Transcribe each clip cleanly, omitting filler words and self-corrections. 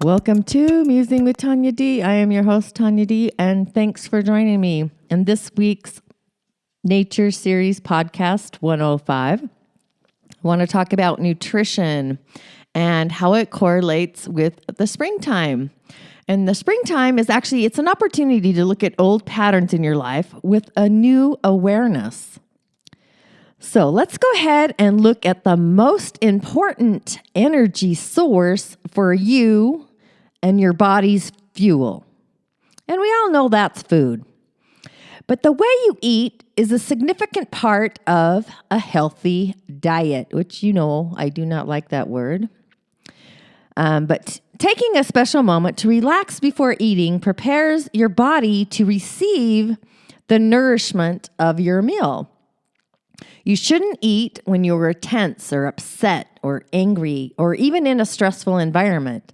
Welcome to Musing with Tanya D. I am your host, Tanya D., and thanks for joining me in this week's Nature Series Podcast 105. I want to talk about nutrition and how it correlates with the springtime. And the springtime is actually, it's an opportunity to look at old patterns in your life with a new awareness. So let's go ahead and look at the most important energy source for you and your body's fuel. And we all know that's food. But the way you eat is a significant part of a healthy diet, which you know I do not like that word. But taking a special moment to relax before eating prepares your body to receive the nourishment of your meal. You shouldn't eat when you're tense or upset or angry or even in a stressful environment.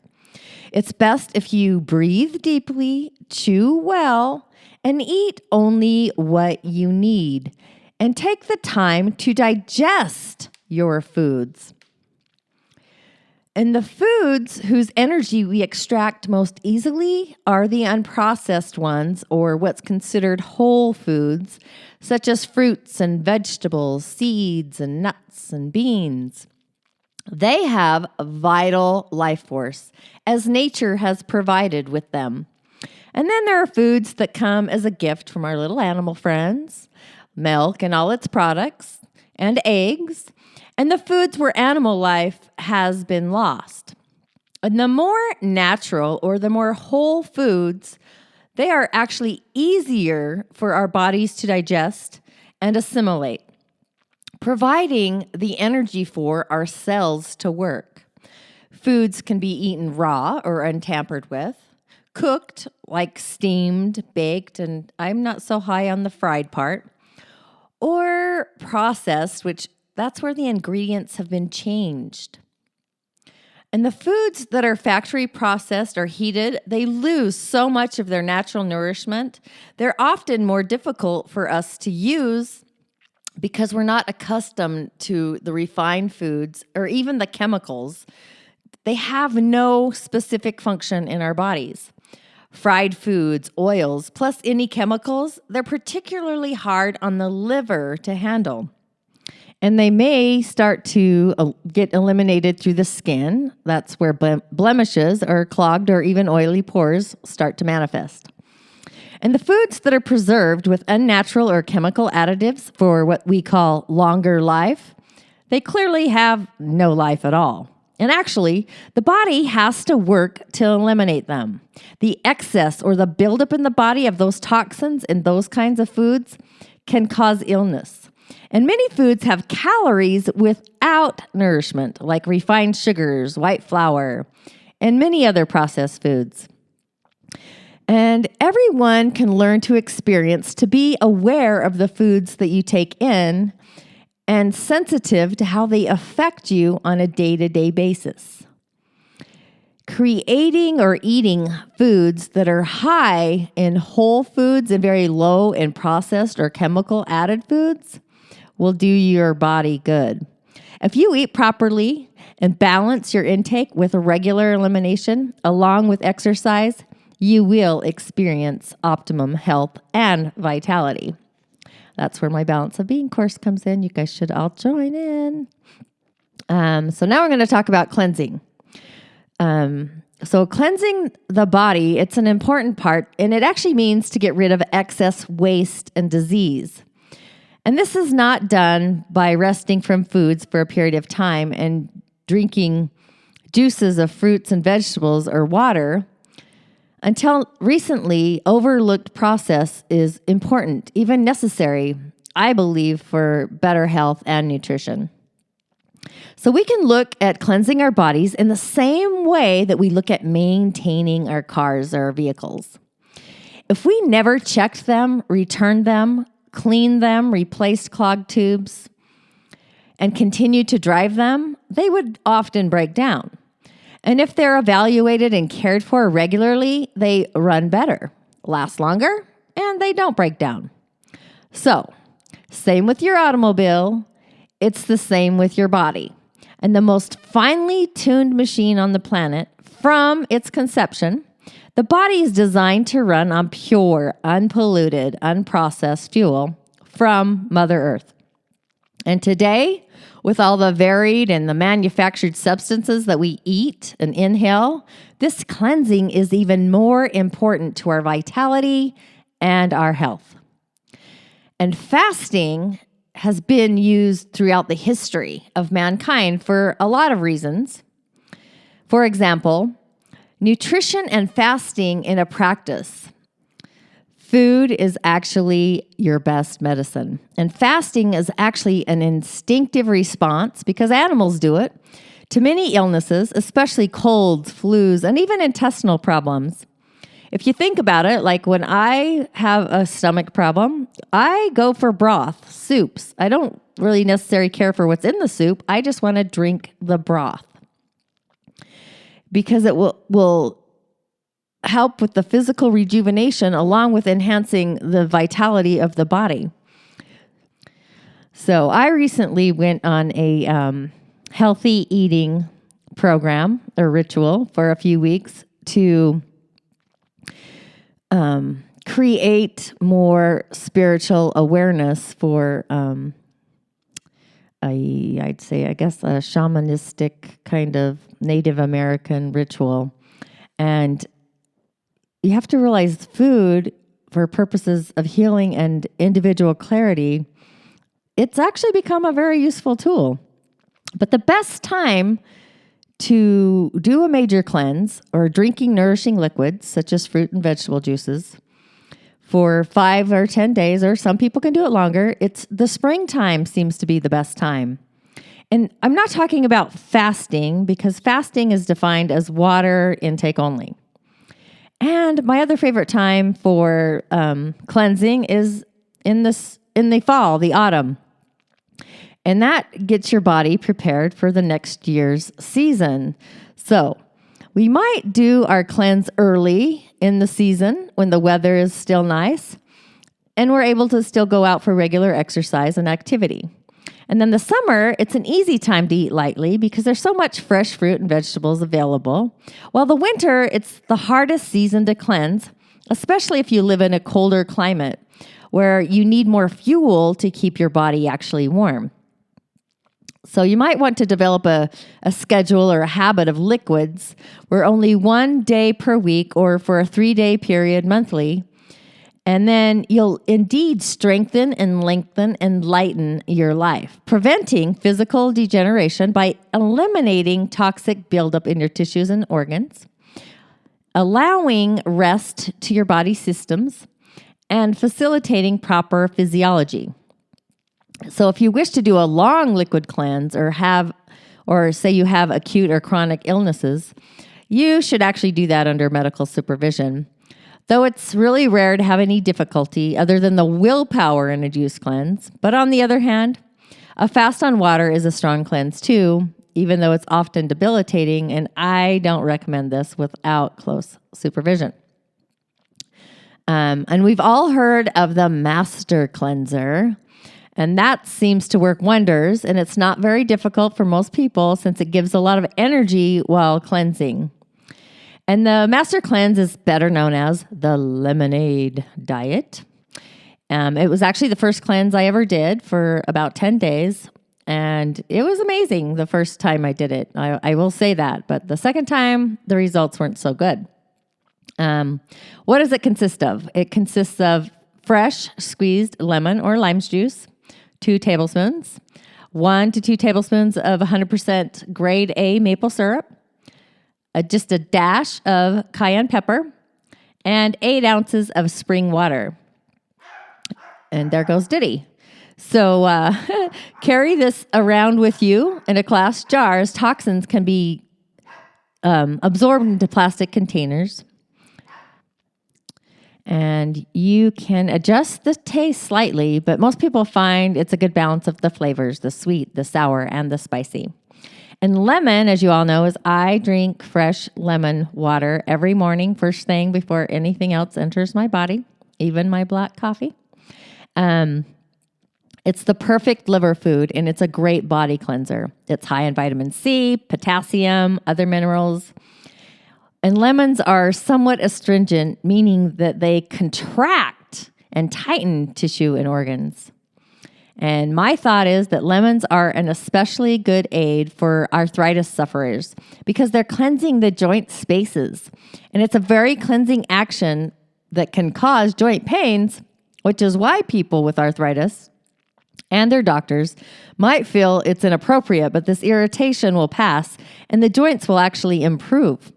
It's best if you breathe deeply, chew well, and eat only what you need. And take the time to digest your foods. And the foods whose energy we extract most easily are the unprocessed ones, or what's considered whole foods, such as fruits and vegetables, seeds and nuts and beans. They have a vital life force, as nature has provided with them. And then there are foods that come as a gift from our little animal friends, milk and all its products, and eggs, and the foods where animal life has been lost. And the more natural or the more whole foods, they are actually easier for our bodies to digest and assimilate, providing the energy for our cells to work. Foods can be eaten raw or untampered with, cooked like steamed, baked, and I'm not so high on the fried part, or processed, which that's where the ingredients have been changed. And the foods that are factory processed or heated, they lose so much of their natural nourishment. They're often more difficult for us to use because we're not accustomed to the refined foods or even the chemicals. They have no specific function in our bodies. Fried foods, oils, plus any chemicals, they're particularly hard on the liver to handle. And they may start to get eliminated through the skin. That's where blemishes or clogged or even oily pores start to manifest. And the foods that are preserved with unnatural or chemical additives for what we call longer life, they clearly have no life at all. And actually, the body has to work to eliminate them. The excess or the buildup in the body of those toxins in those kinds of foods can cause illness. And many foods have calories without nourishment, like refined sugars, white flour, and many other processed foods. And everyone can learn to experience, to be aware of the foods that you take in and sensitive to how they affect you on a day-to-day basis. Creating or eating foods that are high in whole foods and very low in processed or chemical added foods will do your body good. If you eat properly and balance your intake with a regular elimination along with exercise, you will experience optimum health and vitality. That's where my Balance of Being course comes in. You guys should all join in. So now we're going to talk about cleansing. So cleansing the body, it's an important part, and it actually means to get rid of excess waste and disease. And this is not done by resting from foods for a period of time and drinking juices of fruits and vegetables or water. Until recently, overlooked process is important, even necessary, I believe, for better health and nutrition. So we can look at cleansing our bodies in the same way that we look at maintaining our cars or vehicles. If we never checked them, returned them, cleaned them, replaced clogged tubes, and continued to drive them, they would often break down. And if they're evaluated and cared for regularly, they run better, last longer, and they don't break down. So, same with your automobile, it's the same with your body. And the most finely tuned machine on the planet from its conception, the body is designed to run on pure, unpolluted, unprocessed fuel from Mother Earth. And today, with all the varied and the manufactured substances that we eat and inhale, this cleansing is even more important to our vitality and our health. And fasting has been used throughout the history of mankind for a lot of reasons. For example, nutrition and fasting in a practice. Food is actually your best medicine. And fasting is actually an instinctive response, because animals do it, to many illnesses, especially colds, flus, and even intestinal problems. If you think about it, like when I have a stomach problem, I go for broth, soups. I don't really necessarily care for what's in the soup. I just want to drink the broth because it will help with the physical rejuvenation along with enhancing the vitality of the body. So I recently went on a healthy eating program or ritual for a few weeks to create more spiritual awareness for I'd say, I guess, a shamanistic kind of Native American ritual. And you have to realize food, for purposes of healing and individual clarity, it's actually become a very useful tool. But the best time to do a major cleanse or drinking nourishing liquids, such as fruit and vegetable juices, for 5 or 10 days, or some people can do it longer, it's the springtime seems to be the best time. And I'm not talking about fasting, because fasting is defined as water intake only. And my other favorite time for cleansing is in the fall, the autumn. And that gets your body prepared for the next year's season. So we might do our cleanse early in the season when the weather is still nice and we're able to still go out for regular exercise and activity. And then the summer, it's an easy time to eat lightly because there's so much fresh fruit and vegetables available. While the winter, it's the hardest season to cleanse, especially if you live in a colder climate where you need more fuel to keep your body actually warm. So you might want to develop a schedule or a habit of liquids where only 1 day per week or for a 3-day period monthly. And then you'll indeed strengthen and lengthen and lighten your life, preventing physical degeneration by eliminating toxic buildup in your tissues and organs, allowing rest to your body systems, and facilitating proper physiology. So if you wish to do a long liquid cleanse or say you have acute or chronic illnesses, you should actually do that under medical supervision. Though it's really rare to have any difficulty other than the willpower in a juice cleanse. But on the other hand, a fast on water is a strong cleanse too, even though it's often debilitating, and I don't recommend this without close supervision. And we've all heard of the Master Cleanser. And that seems to work wonders, and it's not very difficult for most people since it gives a lot of energy while cleansing. And the Master Cleanse is better known as the Lemonade Diet. It was actually the first cleanse I ever did for about 10 days, and it was amazing the first time I did it. I will say that, but the second time, the results weren't so good. What does it consist of? It consists of fresh squeezed lemon or lime juice, 2 tablespoons, 1 to 2 tablespoons of 100% grade A maple syrup, just a dash of cayenne pepper, and 8 ounces of spring water. And there goes Diddy. So carry this around with you in a glass jar, as toxins can be absorbed into plastic containers. And you can adjust the taste slightly, but most people find it's a good balance of the flavors, the sweet, the sour, and the spicy. And lemon, as you all know, is I drink fresh lemon water every morning, first thing before anything else enters my body, even my black coffee. It's the perfect liver food, and it's a great body cleanser. It's high in vitamin C, potassium, other minerals. And lemons are somewhat astringent, meaning that they contract and tighten tissue and organs. And my thought is that lemons are an especially good aid for arthritis sufferers because they're cleansing the joint spaces. And it's a very cleansing action that can cause joint pains, which is why people with arthritis and their doctors might feel it's inappropriate, but this irritation will pass and the joints will actually improve.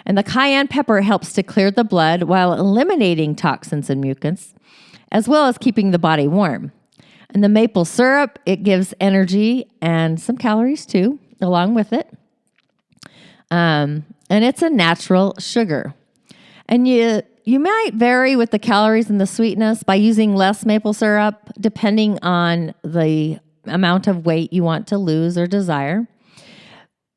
And the cayenne pepper helps to clear the blood while eliminating toxins and mucus, as well as keeping the body warm. And the maple syrup, it gives energy and some calories too, along with it. And it's a natural sugar. And you might vary with the calories and the sweetness by using less maple syrup, depending on the amount of weight you want to lose or desire.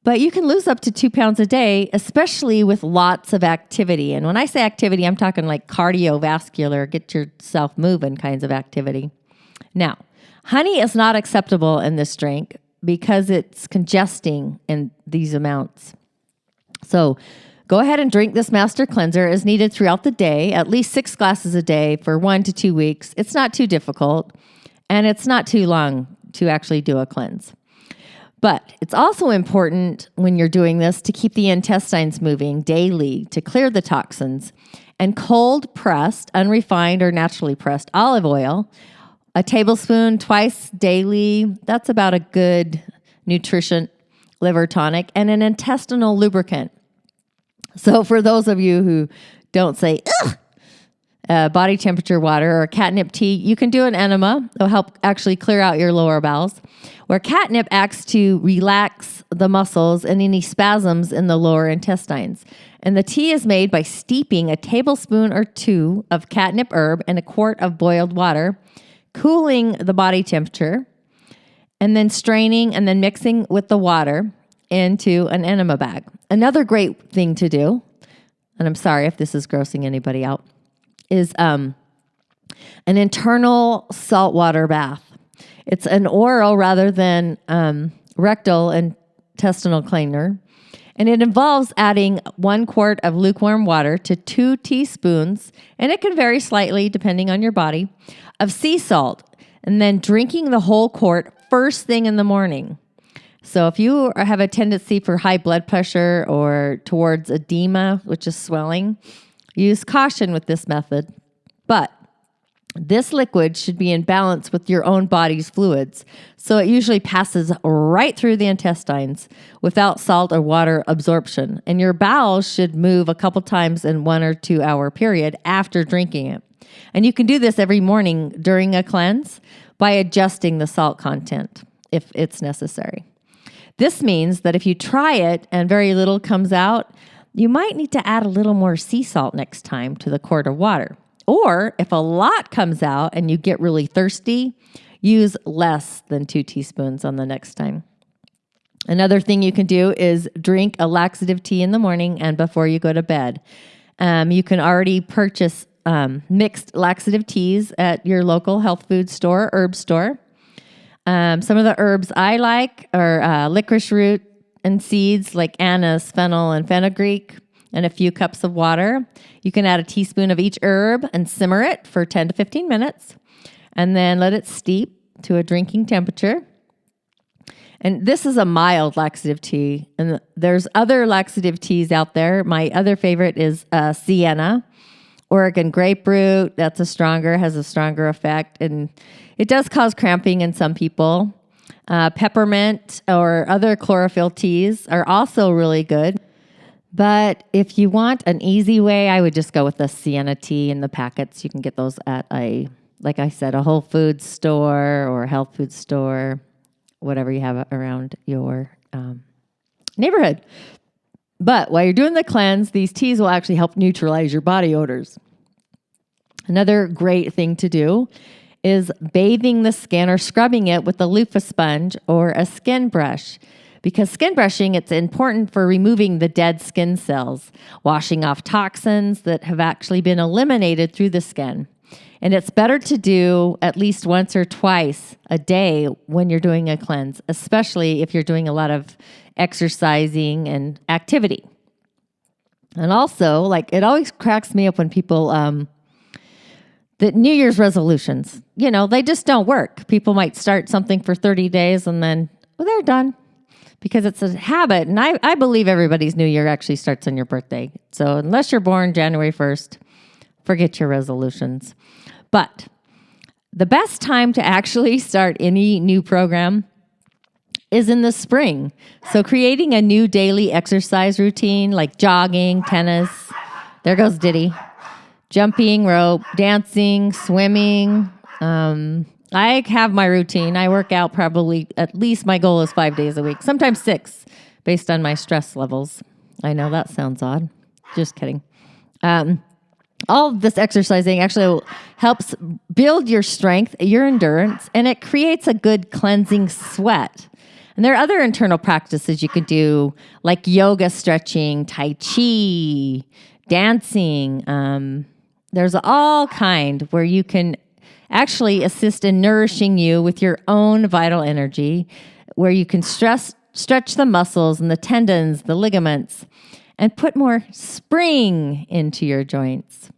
But you can lose up to 2 pounds a day, especially with lots of activity. And when I say activity, I'm talking like cardiovascular, get yourself moving kinds of activity. Now, honey is not acceptable in this drink because it's congesting in these amounts. So go ahead and drink this master cleanser as needed throughout the day, at least 6 glasses a day for 1 to 2 weeks. It's not too difficult, and it's not too long to actually do a cleanse. But it's also important when you're doing this to keep the intestines moving daily to clear the toxins. And cold pressed, unrefined or naturally pressed olive oil, a tablespoon twice daily, that's about a good nutrition liver tonic, and an intestinal lubricant. So for those of you who don't say, ugh, body temperature water or catnip tea, you can do an enema. It'll help actually clear out your lower bowels, where catnip acts to relax the muscles and any spasms in the lower intestines. And the tea is made by steeping a tablespoon or 2 of catnip herb in a quart of boiled water, cooling the body temperature, and then straining and then mixing with the water into an enema bag. Another great thing to do, and I'm sorry if this is grossing anybody out, is an internal saltwater bath. It's an oral rather than rectal intestinal cleaner, and it involves adding 1 quart of lukewarm water to 2 teaspoons, and it can vary slightly depending on your body, of sea salt, and then drinking the whole quart first thing in the morning. So if you have a tendency for high blood pressure or towards edema, which is swelling, use caution with this method. But this liquid should be in balance with your own body's fluids. So it usually passes right through the intestines without salt or water absorption. And your bowels should move a couple times in 1 or 2 hour period after drinking it. And you can do this every morning during a cleanse by adjusting the salt content if it's necessary. This means that if you try it and very little comes out, you might need to add a little more sea salt next time to the quart of water. Or if a lot comes out and you get really thirsty, use less than 2 teaspoons on the next time. Another thing you can do is drink a laxative tea in the morning and before you go to bed. You can already purchase mixed laxative teas at your local health food store, herb store. Some of the herbs I like are licorice root and seeds like anise, fennel, and fenugreek, and a few cups of water. You can add a teaspoon of each herb and simmer it for 10 to 15 minutes, and then let it steep to a drinking temperature. And this is a mild laxative tea, and there's other laxative teas out there. My other favorite is sienna. Oregon grapefruit, has a stronger effect, and it does cause cramping in some people. Peppermint or other chlorophyll teas are also really good. But if you want an easy way, I would just go with the sienna tea in the packets. You can get those at like I said, a Whole Foods store or a health food store, whatever you have around your neighborhood. But while you're doing the cleanse, these teas will actually help neutralize your body odors. Another great thing to do is bathing the skin or scrubbing it with a loofah sponge or a skin brush. Because skin brushing, it's important for removing the dead skin cells, washing off toxins that have actually been eliminated through the skin. And it's better to do at least once or twice a day when you're doing a cleanse, especially if you're doing a lot of exercising and activity. And also, like, it always cracks me up when people, that New Year's resolutions, they just don't work. People might start something for 30 days and then, well, they're done because it's a habit. And I believe everybody's New Year actually starts on your birthday. So unless you're born January 1st, forget your resolutions. But the best time to actually start any new program is in the spring. So creating a new daily exercise routine like jogging, tennis, there goes Diddy, jumping rope, dancing, swimming. I have my routine. I work out probably, at least my goal is 5 days a week, sometimes 6, based on my stress levels. I know that sounds odd. Just kidding. All of this exercising actually helps build your strength, your endurance, and it creates a good cleansing sweat. And there are other internal practices you can do, like yoga, stretching, tai chi, dancing. There's all kind where you can actually assist in nourishing you with your own vital energy, where you can stretch the muscles and the tendons, the ligaments, and put more spring into your joints.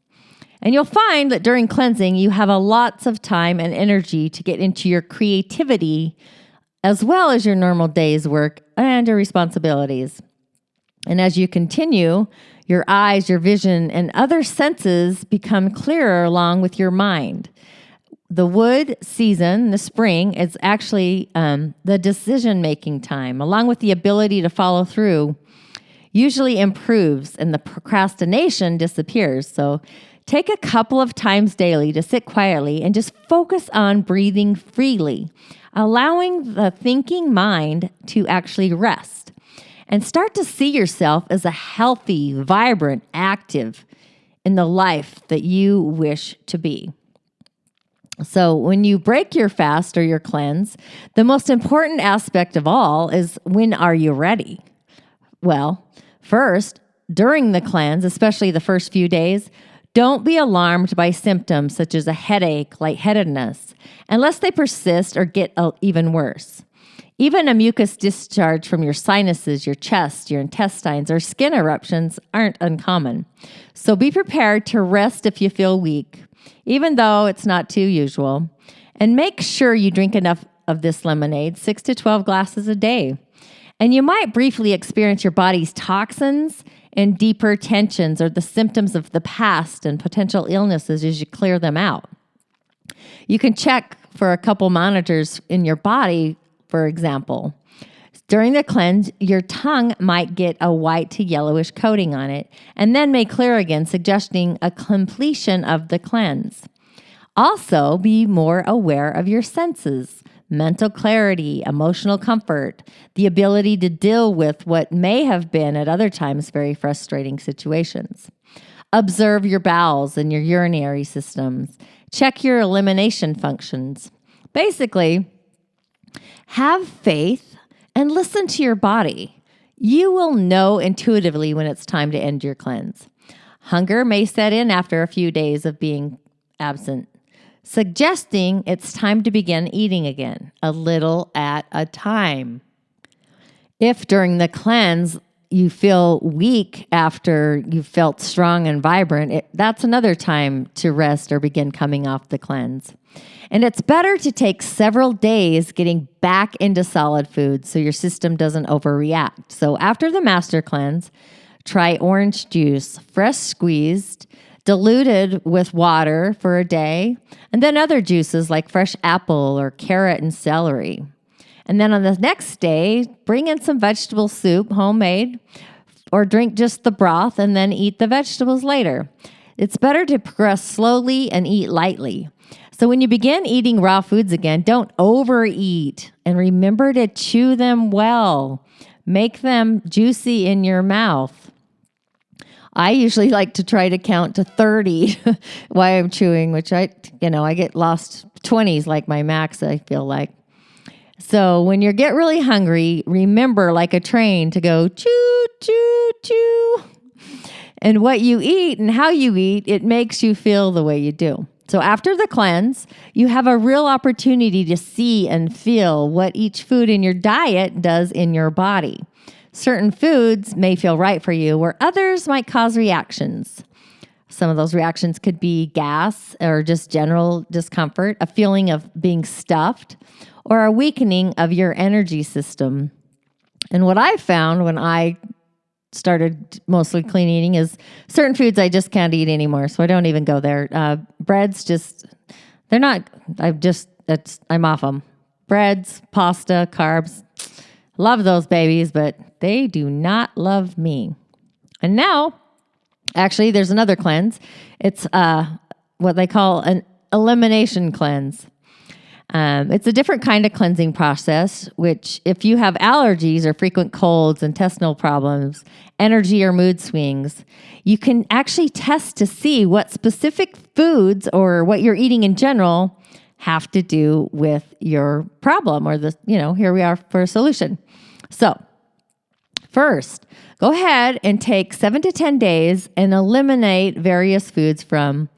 And you'll find that during cleansing, you have lots of time and energy to get into your creativity, as well as your normal day's work and your responsibilities. And as you continue, your eyes, your vision, and other senses become clearer along with your mind. The wood season, the spring, is actually the decision-making time, along with the ability to follow through, usually improves and the procrastination disappears. So take a couple of times daily to sit quietly and just focus on breathing freely, allowing the thinking mind to actually rest, and start to see yourself as a healthy, vibrant, active in the life that you wish to be. So when you break your fast or your cleanse, the most important aspect of all is, when are you ready? Well, first, during the cleanse, especially the first few days, don't be alarmed by symptoms such as a headache, lightheadedness, unless they persist or get even worse. Even a mucus discharge from your sinuses, your chest, your intestines, or skin eruptions aren't uncommon. So be prepared to rest if you feel weak, even though it's not too usual. And make sure you drink enough of this lemonade, 6 to 12 glasses a day. And you might briefly experience your body's toxins and deeper tensions, or the symptoms of the past and potential illnesses as you clear them out. You can check for a couple monitors in your body, for example. During the cleanse, your tongue might get a white to yellowish coating on it and then may clear again, suggesting a completion of the cleanse. Also, be more aware of your senses, mental clarity, emotional comfort, the ability to deal with what may have been at other times very frustrating situations. Observe your bowels and your urinary systems. Check your elimination functions. Basically, have faith and listen to your body. You will know intuitively when it's time to end your cleanse. Hunger may set in after a few days of being absent, suggesting it's time to begin eating again, a little at a time. If during the cleanse you feel weak after you felt strong and vibrant, that's another time to rest or begin coming off the cleanse. And it's better to take several days getting back into solid food so your system doesn't overreact. So after the master cleanse, try orange juice, fresh squeezed, diluted with water for a day, and then other juices like fresh apple or carrot and celery. And then on the next day, bring in some vegetable soup, homemade, or drink just the broth and then eat the vegetables later. It's better to progress slowly and eat lightly. So when you begin eating raw foods again, don't overeat, and remember to chew them well. Make them juicy in your mouth. I usually like to try to count to 30 while I'm chewing, which I get lost 20s like my max, I feel like. So when you get really hungry, remember, like a train, to go choo, choo, choo. And what you eat and how you eat, it makes you feel the way you do. So after the cleanse, you have a real opportunity to see and feel what each food in your diet does in your body. Certain foods may feel right for you, where others might cause reactions. Some of those reactions could be gas or just general discomfort, a feeling of being stuffed, or a weakening of your energy system. And what I found when I started mostly clean eating is certain foods I just can't eat anymore, so I don't even go there. Breads they're not, I'm off them. Breads, pasta, carbs, love those babies, but they do not love me. And now, actually, there's another cleanse. It's what they call an elimination cleanse. It's a different kind of cleansing process, which if you have allergies or frequent colds, intestinal problems, energy or mood swings, you can actually test to see what specific foods or what you're eating in general have to do with your problem or here we are for a solution. So first, go ahead and take 7 to 10 days and eliminate various foods from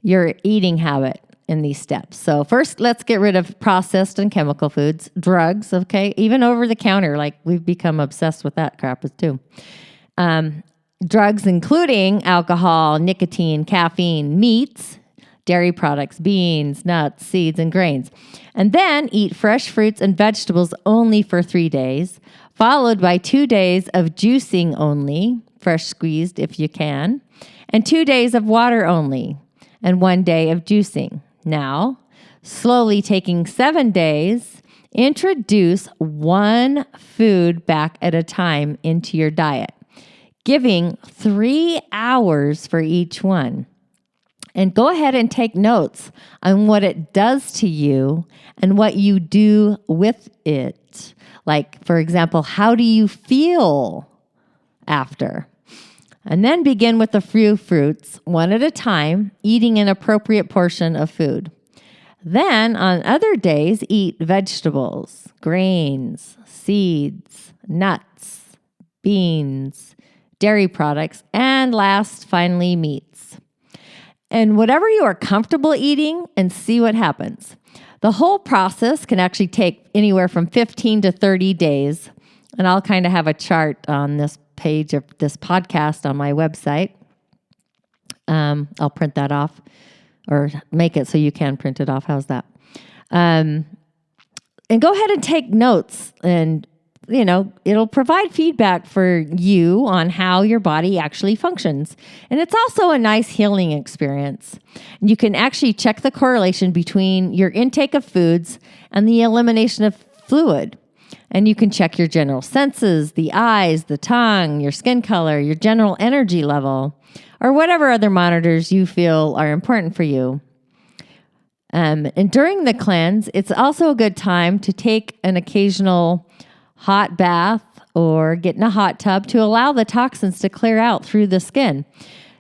your eating habit in these steps. So first, let's get rid of processed and chemical foods, drugs, okay? Even over the counter, like we've become obsessed with that crap too. Drugs including alcohol, nicotine, caffeine, meats, dairy products, beans, nuts, seeds, and grains. And then eat fresh fruits and vegetables only for 3 days, followed by 2 days of juicing only, fresh squeezed if you can, and 2 days of water only, and 1 day of juicing. Now, slowly taking 7 days, introduce one food back at a time into your diet, giving 3 hours for each one. And go ahead and take notes on what it does to you and what you do with it. Like, for example, how do you feel after? And then begin with a few fruits, one at a time, eating an appropriate portion of food. Then, on other days, eat vegetables, grains, seeds, nuts, beans, dairy products, and finally, meats. And whatever you are comfortable eating, and see what happens. The whole process can actually take anywhere from 15 to 30 days. And I'll kind of have a chart on this page of this podcast on my website. I'll print that off or make it so you can print it off. How's that? And go ahead and take notes, and it'll provide feedback for you on how your body actually functions. And it's also a nice healing experience. And you can actually check the correlation between your intake of foods and the elimination of fluid. And you can check your general senses, the eyes, the tongue, your skin color, your general energy level, or whatever other monitors you feel are important for you. And during the cleanse, it's also a good time to take an occasional hot bath or get in a hot tub to allow the toxins to clear out through the skin.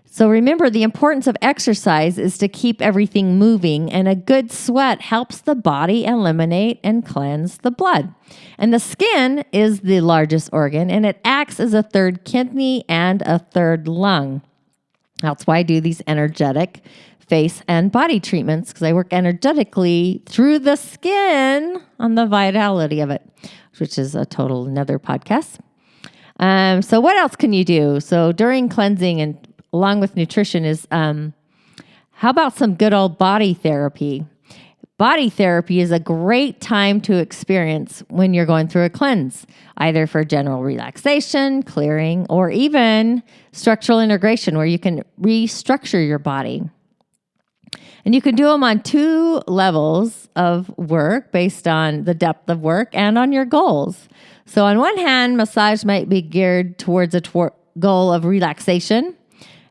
So remember, the importance of exercise is to keep everything moving, and a good sweat helps the body eliminate and cleanse the blood. And the skin is the largest organ, and it acts as a third kidney and a third lung. That's why I do these energetic face and body treatments, because I work energetically through the skin on the vitality of it, which is a total another podcast. So what else can you do? So during cleansing and along with nutrition is, how about some good old body therapy? Body therapy is a great time to experience when you're going through a cleanse, either for general relaxation, clearing, or even structural integration, where you can restructure your body. And you can do them on 2 levels of work based on the depth of work and on your goals. So on one hand, massage might be geared towards a goal of relaxation.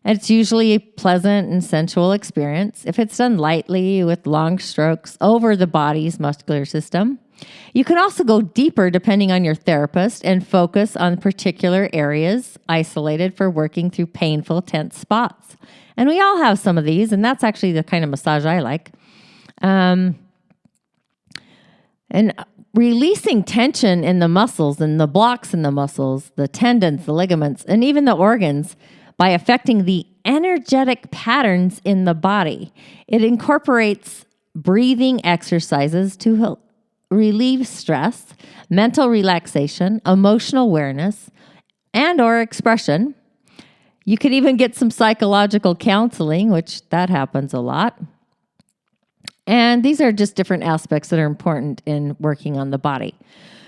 And it's usually a pleasant and sensual experience if it's done lightly with long strokes over the body's muscular system. You can also go deeper depending on your therapist and focus on particular areas isolated for working through painful, tense spots. And we all have some of these, and that's actually the kind of massage I like. And releasing tension in the muscles and the blocks in the muscles, the tendons, the ligaments, and even the organs by affecting the energetic patterns in the body. It incorporates breathing exercises to relieve stress, mental relaxation, emotional awareness, and or expression. You could even get some psychological counseling, which that happens a lot. And these are just different aspects that are important in working on the body.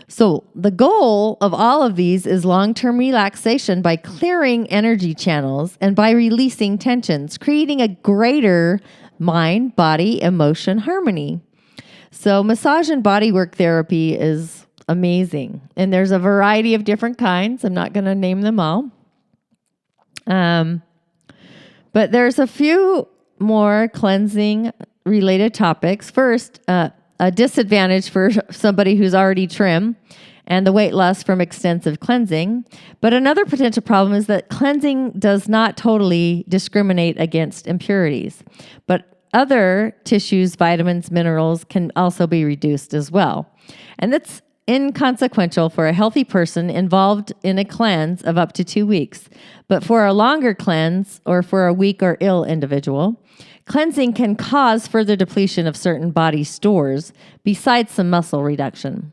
So the goal of all of these is long-term relaxation by clearing energy channels and by releasing tensions, creating a greater mind, body, emotion harmony. So massage and bodywork therapy is amazing. And there's a variety of different kinds. I'm not going to name them all. But there's a few more cleansing related topics. First, a disadvantage for somebody who's already trim and the weight loss from extensive cleansing. But another potential problem is that cleansing does not totally discriminate against impurities. But other tissues, vitamins, minerals can also be reduced as well. And that's inconsequential for a healthy person involved in a cleanse of up to 2 weeks. But for a longer cleanse or for a weak or ill individual, cleansing can cause further depletion of certain body stores besides some muscle reduction.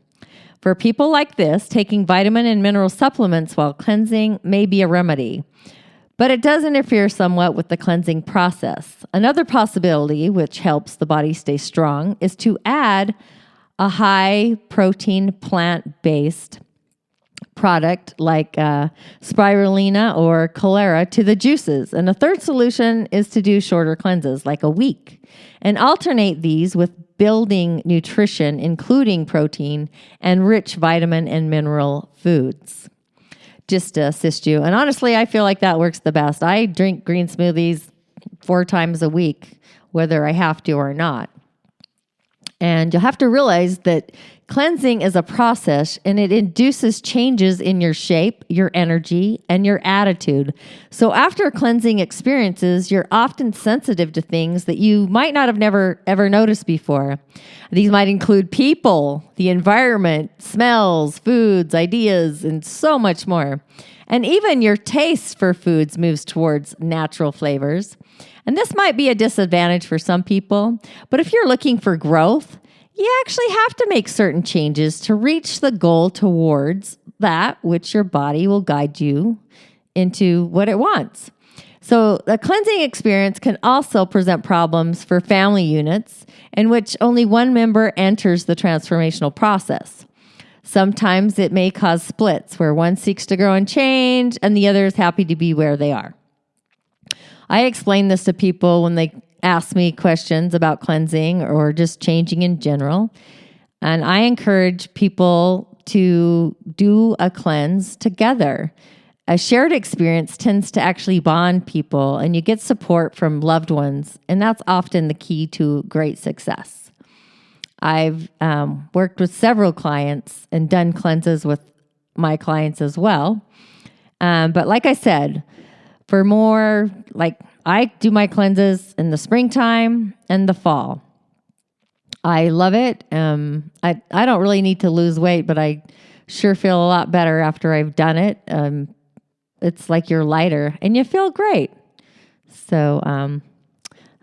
For people like this, taking vitamin and mineral supplements while cleansing may be a remedy, but it does interfere somewhat with the cleansing process. Another possibility, which helps the body stay strong, is to add a high-protein plant-based product like spirulina or chlorella to the juices. And a third solution is to do shorter cleanses, like a week, and alternate these with building nutrition, including protein and rich vitamin and mineral foods, just to assist you. And honestly, I feel like that works the best. I drink green smoothies 4 times a week, whether I have to or not. And you'll have to realize that cleansing is a process and it induces changes in your shape, your energy, and your attitude. So after cleansing experiences, you're often sensitive to things that you might not have ever noticed before. These might include people, the environment, smells, foods, ideas, and so much more. And even your taste for foods moves towards natural flavors. And this might be a disadvantage for some people, but if you're looking for growth, you actually have to make certain changes to reach the goal towards that which your body will guide you into what it wants. So the cleansing experience can also present problems for family units in which only one member enters the transformational process. Sometimes it may cause splits where one seeks to grow and change and the other is happy to be where they are. I explain this to people when they ask me questions about cleansing or just changing in general. And I encourage people to do a cleanse together. A shared experience tends to actually bond people and you get support from loved ones. And that's often the key to great success. I've worked with several clients and done cleanses with my clients as well. But like I said, for more, like I do my cleanses in the springtime and the fall. I love it. I don't really need to lose weight, but I sure feel a lot better after I've done it. It's like you're lighter and you feel great. So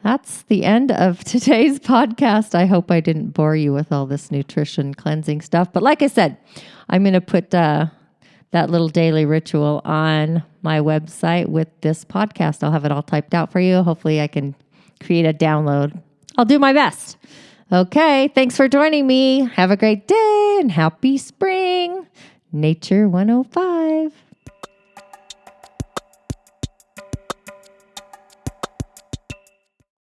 that's the end of today's podcast. I hope I didn't bore you with all this nutrition cleansing stuff. But like I said, I'm going to put that little daily ritual on my website with this podcast. I'll have it all typed out for you. Hopefully I can create a download. I'll do my best. Okay, thanks for joining me. Have a great day and happy spring. Nature 105.